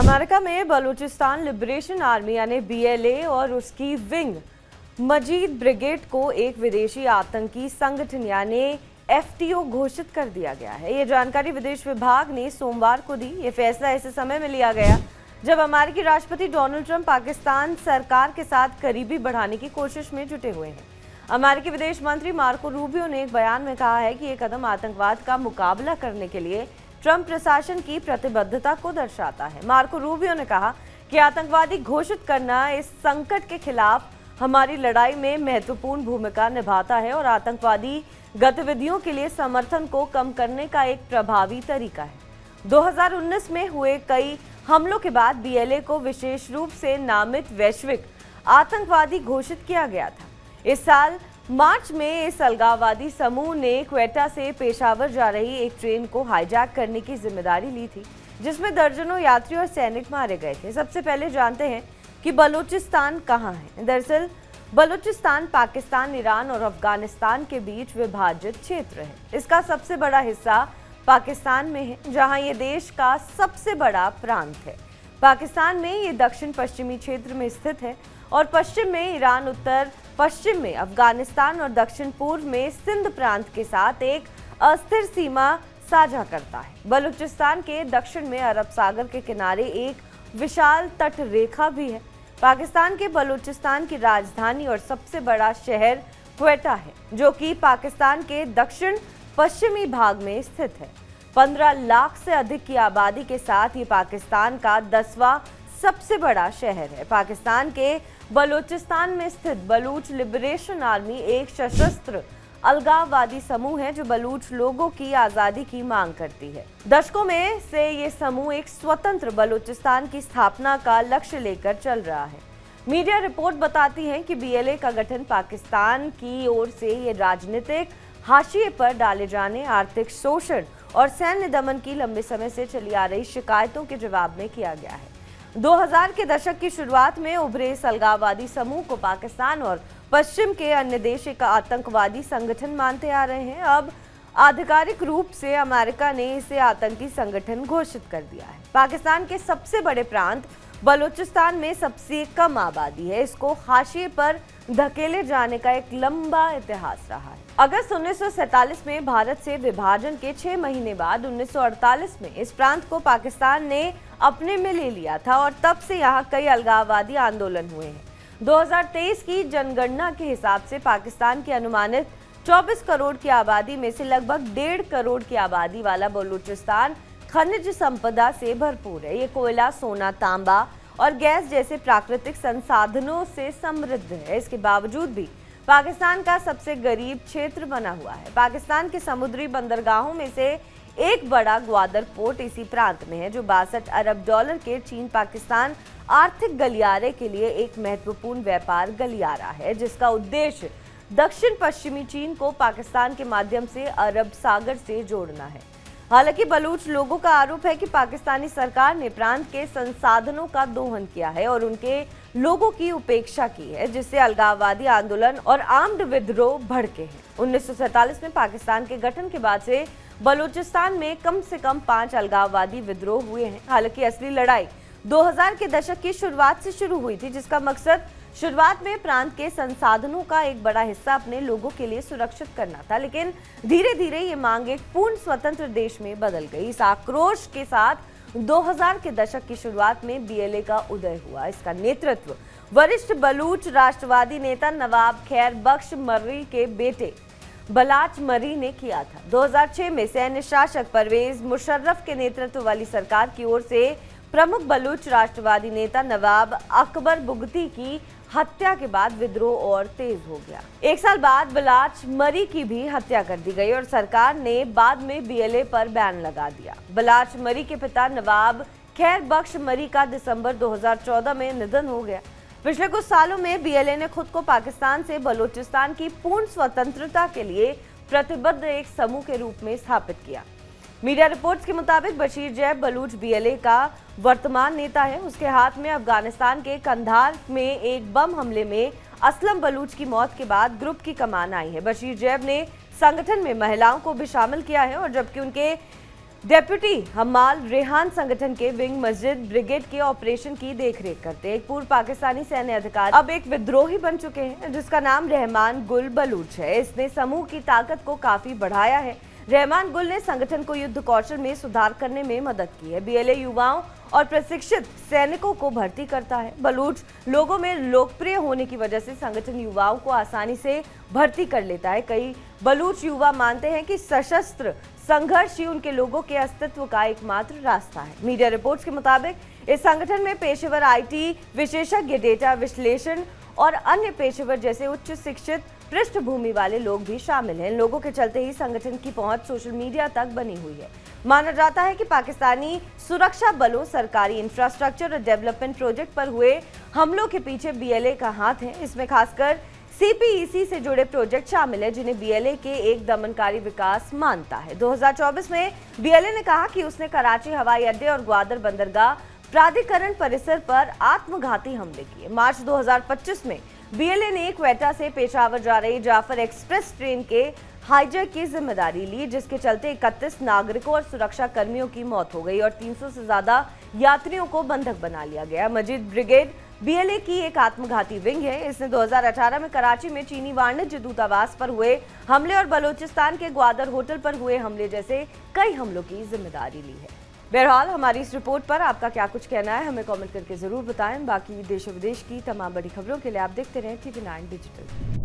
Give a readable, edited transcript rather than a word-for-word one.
America में Balochistan liberation army यानी BLA और उसकी विंग मजीद ब्रिगेड को एक विदेशी आतंकी संगठन यानी एफटीओ घोषित कर दिया गया है। ये जानकारी विदेश विभाग ने सोमवार को दी। ये फैसला ऐसे समय में लिया गया जब अमेरिकी राष्ट्रपति डोनाल्ड ट्रंप पाकिस्तान सरकार के साथ करीबी बढ़ाने की कोशिश में जुटे हुए हैं। अमेरिकी विदेश मंत्री मार्को रूबियो ने एक बयान में कहा है कि ये कदम आतंकवाद का मुकाबला करने के लिए ट्रंप प्रशासन की प्रतिबद्धता को दर्शाता है। मार्को रूबियो ने कहा कि आतंकवादी घोषित करना इस संकट के खिलाफ हमारी लड़ाई में महत्वपूर्ण भूमिका निभाता है और आतंकवादी गतिविधियों के लिए समर्थन को कम करने का एक प्रभावी तरीका है। 2019 में हुए कई हमलों के बाद बीएलए को विशेष रूप से नामित वैश्विक आतंकवादी घोषित किया गया था। इस साल मार्च में इस अलगाववादी समूह ने क्वेटा से पेशावर जा रही एक ट्रेन को हाईजैक करने की जिम्मेदारी ली थी, जिसमें दर्जनों यात्री और सैनिक मारे गए थे। सबसे पहले जानते हैं कि बलूचिस्तान कहाँ है। दरअसल बलूचिस्तान पाकिस्तान, ईरान और अफगानिस्तान के बीच विभाजित क्षेत्र है। इसका सबसे बड़ा हिस्सा पाकिस्तान में है, जहां ये देश का सबसे बड़ा प्रांत है। पाकिस्तान में ये दक्षिण पश्चिमी क्षेत्र में स्थित है और पश्चिम में ईरान, उत्तर पश्चिम में अफगानिस्तान और दक्षिण पूर्व में सिंध प्रांत के साथ एक अस्थिर सीमा साझा करता है। बलूचिस्तान के दक्षिण में अरब सागर के किनारे एक विशाल तट रेखा भी है। पाकिस्तान के बलूचिस्तान की राजधानी और सबसे बड़ा शहर क्वेटा है, जो कि पाकिस्तान के दक्षिण पश्चिमी भाग में स्थित है। 15 लाख से अधिक की आबादी के साथ ये पाकिस्तान का 10वां सबसे बड़ा शहर है। पाकिस्तान के बलूचिस्तान में स्थित बलूच लिबरेशन आर्मी एक सशस्त्र अलगाववादी समूह है जो बलूच लोगों की आज़ादी की मांग करती है। दशकों में से ये समूह एक स्वतंत्र बलूचिस्तान की स्थापना का लक्ष्य लेकर चल रहा है। मीडिया रिपोर्ट बताती है कि बीएलए का गठन पाकिस्तान की ओर से ये राजनीतिक हाशिए पर डाले जाने, आर्थिक शोषण और सैन्य दमन की लंबे समय से चली आ रही शिकायतों के जवाब में किया गया है। 2000 के दशक की शुरुआत में उभरे इस अलगाववादी समूह को पाकिस्तान और पश्चिम के अन्य देश एक आतंकवादी संगठन मानते आ रहे हैं। अब आधिकारिक रूप से अमेरिका ने इसे आतंकी संगठन घोषित कर दिया है। पाकिस्तान के सबसे बड़े प्रांत बलूचिस्तान में सबसे कम आबादी है। इसको हाशिए पर धकेले जाने का एक लंबा इतिहास रहा है। अगस्त 1947 में भारत से विभाजन के 6 महीने बाद 1948 में इस प्रांत को पाकिस्तान ने अपने में ले लिया था और तब से यहाँ कई अलगाववादी आंदोलन हुए हैं। 2023 की जनगणना के हिसाब से पाकिस्तान की अनुमानित 24 करोड़ की आबादी में से लगभग 1.5 करोड़ की आबादी वाला बलूचिस्तान खनिज संपदा से भरपूर है। ये कोयला, सोना, तांबा और गैस जैसे प्राकृतिक संसाधनों से समृद्ध है। इसके बावजूद भी पाकिस्तान का सबसे गरीब क्षेत्र बना हुआ है। पाकिस्तान के समुद्री बंदरगाहों में से एक बड़ा ग्वादर पोर्ट इसी प्रांत में है, जो 62 अरब डॉलर के चीन पाकिस्तान आर्थिक गलियारे के लिए एक महत्वपूर्ण व्यापार गलियारा है, जिसका उद्देश्य दक्षिण पश्चिमी चीन को पाकिस्तान के माध्यम से अरब सागर से जोड़ना है। हालांकि बलूच लोगों का आरोप है कि पाकिस्तानी सरकार ने प्रांत के संसाधनों का दोहन किया है और उनके लोगों की उपेक्षा की है, जिससे अलगाववादी आंदोलन और आर्म्ड विद्रोह भड़के हैं। 1947 में पाकिस्तान के गठन के बाद से बलूचिस्तान में कम से कम 5 अलगाववादी विद्रोह हुए हैं। हालांकि असली लड़ाई 2000 के दशक की शुरुआत से शुरू हुई थी, जिसका मकसद शुरुआत में प्रांत के संसाधनों का एक बड़ा हिस्सा अपने लोगों के लिए सुरक्षित करना था, लेकिन धीरे धीरे ये मांग एक पूर्ण स्वतंत्र देश में बदल गई। इस आक्रोश के साथ 2000 के दशक की शुरुआत में बीएलए का उदय हुआ। इसका नेतृत्व वरिष्ठ बलूच राष्ट्रवादी नेता नवाब खैर बख्श मर्री के बेटे बलाच मरी ने किया था। 2006 में सैन्य शासक परवेज मुशर्रफ के नेतृत्व वाली सरकार की ओर से प्रमुख बलूच राष्ट्रवादी नेता नवाब अकबर बुगती की हत्या के बाद विद्रोह और तेज हो गया। एक साल बाद बलाच मरी की भी हत्या कर दी गई और सरकार ने बाद में बीएलए पर बैन लगा दिया। बलाच मरी के पिता नवाब खैर बख्श मरी का दिसंबर 2014 में निधन हो गया। पिछले कुछ सालों में बीएलए ने खुद को पाकिस्तान से बलूचिस्तान की पूर्ण स्वतंत्रता के लिए प्रतिबद्ध एक समूह के रूप में स्थापित किया। मीडिया रिपोर्ट्स के मुताबिक बशीर जैब बलूच बीएलए का वर्तमान नेता है। उसके हाथ में अफगानिस्तान के कंधार में एक बम हमले में असलम बलूच की मौत के बाद ग्रुप की कमान आई है। बशीर जैब ने संगठन में महिलाओं को भी शामिल किया है और जबकि उनके डेप्यूटी हम्माल रेहान संगठन के विंग मस्जिद ब्रिगेड के ऑपरेशन की देखरेख करते हैं। एक पूर्व पाकिस्तानी सैन्य अधिकारी अब एक विद्रोही बन चुके हैं, जिसका नाम रहमान गुल बलूच है। इसने समूह की ताकत को काफी बढ़ाया है। रहमान गुल ने संगठन को युद्ध कौशल में सुधार करने में मदद की है। बीएलए युवाओं और प्रशिक्षित सैनिकों को भर्ती करता है। बलूच लोगों में लोकप्रिय होने की वजह से संगठन युवाओं को आसानी से भर्ती कर लेता है। कई बलूच युवा मानते हैं कि सशस्त्र संघर्ष ही उनके लोगों के अस्तित्व का एकमात्र रास्ता है। मीडिया रिपोर्ट्स के मुताबिक इस संगठन में पेशेवर आईटी विशेषज्ञ, डेटा विश्लेषण और अन्य पेशेवर जैसे उच्च शिक्षित पृष्ठभूमि वाले लोग भी शामिल हैं। इन लोगों के चलते ही संगठन की पहुंच सोशल मीडिया तक बनी हुई है। माना जाता है कि पाकिस्तानी सुरक्षा बलों, सरकारी इंफ्रास्ट्रक्चर और डेवलपमेंट प्रोजेक्ट पर हुए हमलों के पीछे बीएलए का हाथ है। इसमें खासकर सीपीईसी से जुड़े प्रोजेक्ट शामिल है, जिन्हें बीएलए के एक दमनकारी विकास मानता है। 2024 में बीएलए ने कहा कि उसने कराची हवाई अड्डे और ग्वादर बंदरगाह प्राधिकरण परिसर पर आत्मघाती हमले किए। मार्च 2025 में बीएलए ने क्वेटा से पेशावर जा रही जाफर एक्सप्रेस ट्रेन के हाईजैक की जिम्मेदारी ली, जिसके चलते 31 नागरिकों और सुरक्षा कर्मियों की मौत हो गई और 300 से ज्यादा यात्रियों को बंधक बना लिया गया। मजीद ब्रिगेड बीएलए की एक आत्मघाती विंग है। इसने 2018 में कराची में चीनी वाणिज्य दूतावास पर हुए हमले और बलूचिस्तान के ग्वादर होटल पर हुए हमले जैसे कई हमलों की जिम्मेदारी ली है। बहरहाल, हमारी इस रिपोर्ट पर आपका क्या कुछ कहना है, हमें कमेंट करके जरूर बताएं। बाकी देश और विदेश की तमाम बड़ी खबरों के लिए आप देखते रहें TV9 डिजिटल।